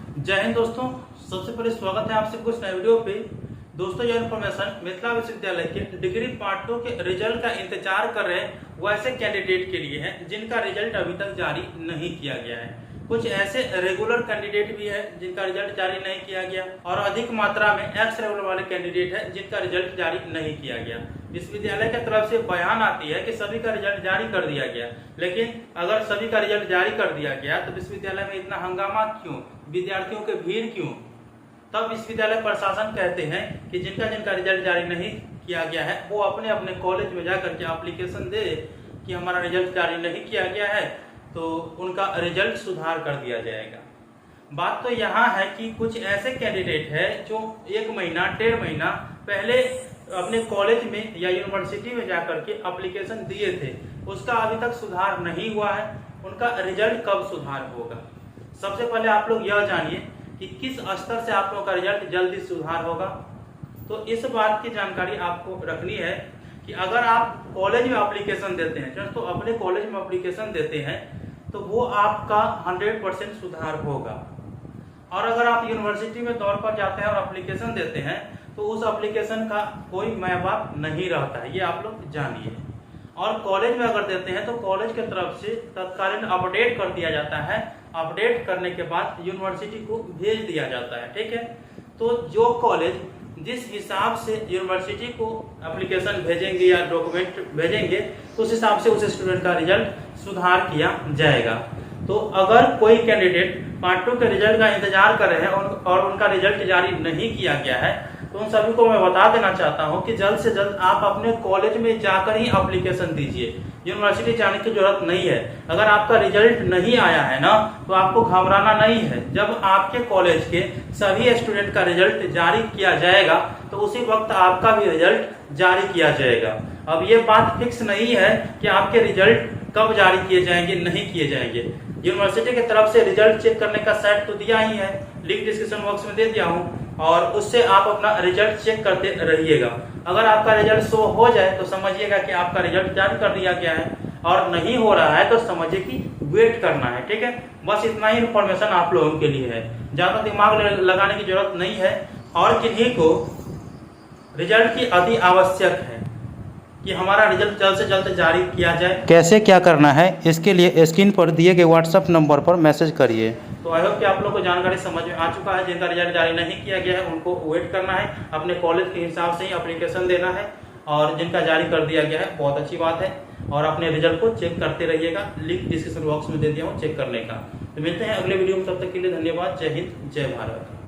जय हिंद दोस्तों, सबसे पहले स्वागत है आपसे कुछ नए वीडियो पे। दोस्तों यह इन्फॉर्मेशन मिथिला विश्वविद्यालय के डिग्री पार्ट 2 के रिजल्ट का इंतजार कर रहे वैसे कैंडिडेट के लिए है जिनका रिजल्ट अभी तक जारी नहीं किया गया है। कुछ ऐसे रेगुलर कैंडिडेट भी है जिनका रिजल्ट जारी नहीं किया गया और अधिक मात्रा में एक्स रेगुलर वाले कैंडिडेट है जिनका रिजल्ट जारी नहीं किया गया। विश्वविद्यालय की तरफ से बयान आती है कि सभी का रिजल्ट जारी कर दिया गया, लेकिन अगर सभी का रिजल्ट जारी कर दिया गया तो विश्वविद्यालय में इतना हंगामा क्यों, विद्यार्थियों के भीड़ क्यों? तब विश्वविद्यालय प्रशासन कहते हैं कि जिनका जिनका रिजल्ट जारी नहीं किया गया है वो अपने अपने कॉलेज में जाकर के एप्लीकेशन दे कि हमारा रिजल्ट जारी नहीं किया गया है, तो उनका रिजल्ट सुधार कर दिया जाएगा। बात तो यहाँ है कि कुछ ऐसे कैंडिडेट है जो 1 महीना 1.5 महीना पहले अपने कॉलेज में या यूनिवर्सिटी में जाकर के एप्लीकेशन दिए थे, उसका अभी तक सुधार नहीं हुआ है। उनका रिजल्ट कब सुधार होगा? सबसे पहले आप लोग यह जानिए कि किस स्तर से आप लोगों का रिजल्ट जल्दी सुधार होगा। तो इस बात की जानकारी आपको रखनी है कि अगर आप कॉलेज में एप्लीकेशन देते हैं, तो अपने कॉलेज में एप्लीकेशन देते हैं तो वो आपका 100% सुधार होगा। और अगर आप यूनिवर्सिटी में तौर पर जाते हैं और एप्लीकेशन देते हैं तो उस एप्लीकेशन का कोई माय बाप नहीं रहता है, ये आप लोग जानिए। और कॉलेज में अगर देते हैं तो कॉलेज की तरफ से तत्कालीन अपडेट कर दिया जाता है, अपडेट करने के बाद यूनिवर्सिटी को भेज दिया जाता है, ठीक है। तो जो कॉलेज जिस हिसाब से यूनिवर्सिटी को एप्लीकेशन भेजेंगे या डॉक्यूमेंट भेजेंगे उस हिसाब से उस स्टूडेंट का रिजल्ट सुधार किया जाएगा। तो अगर कोई कैंडिडेट पार्ट 2 के रिजल्ट का इंतजार कर रहे हैं और उनका रिजल्ट जारी नहीं किया गया है तो उन सभी को मैं बता देना चाहता हूं कि जल्द से जल्द आप अपने कॉलेज में जाकर ही एप्लीकेशन दीजिए, यूनिवर्सिटी जाने की जरूरत नहीं है। अगर आपका रिजल्ट नहीं आया है ना तो आपको घबराना नहीं है। जब आपके कॉलेज के सभी स्टूडेंट का रिजल्ट जारी किया जाएगा तो उसी वक्त आपका भी रिजल्ट जारी किया जाएगा। अब ये बात फिक्स नहीं है कि आपके रिजल्ट कब जारी किए जाएंगे, नहीं किए जाएंगे। यूनिवर्सिटी की तरफ से रिजल्ट चेक करने का साइट तो दिया ही है, लिंक डिस्क्रिप्शन बॉक्स में दे दिया हूँ, और उससे आप अपना रिजल्ट चेक करते रहिएगा। अगर आपका रिजल्ट शो हो जाए तो समझिएगा कि आपका रिजल्ट जारी कर दिया गया है, और नहीं हो रहा है तो समझिए कि वेट करना है, ठीक है। बस इतना ही इन्फॉर्मेशन आप लोगों के लिए है, ज्यादा दिमाग लगाने की जरूरत नहीं है। और किन्हीं को रिजल्ट की अति आवश्यक है कि हमारा रिजल्ट जल्द से जल्द जारी किया जाए। कैसे क्या करना है इसके लिए स्क्रीन पर दिए गए व्हाट्सएप नंबर पर मैसेज करिए। तो आई होप कि आप लोग को जानकारी समझ में आ चुका है। जिनका रिजल्ट जारी नहीं किया गया है उनको वेट करना है, अपने कॉलेज के हिसाब से ही एप्लीकेशन देना है, और जिनका जारी कर दिया गया है बहुत अच्छी बात है। और अपने रिजल्ट को चेक करते रहिएगा, लिंक डिस्क्रिप्शन बॉक्स में दे दिया हूँ चेक करने का। तो मिलते हैं अगले वीडियो में, तब तक के लिए धन्यवाद। जय हिंद, जय भारत।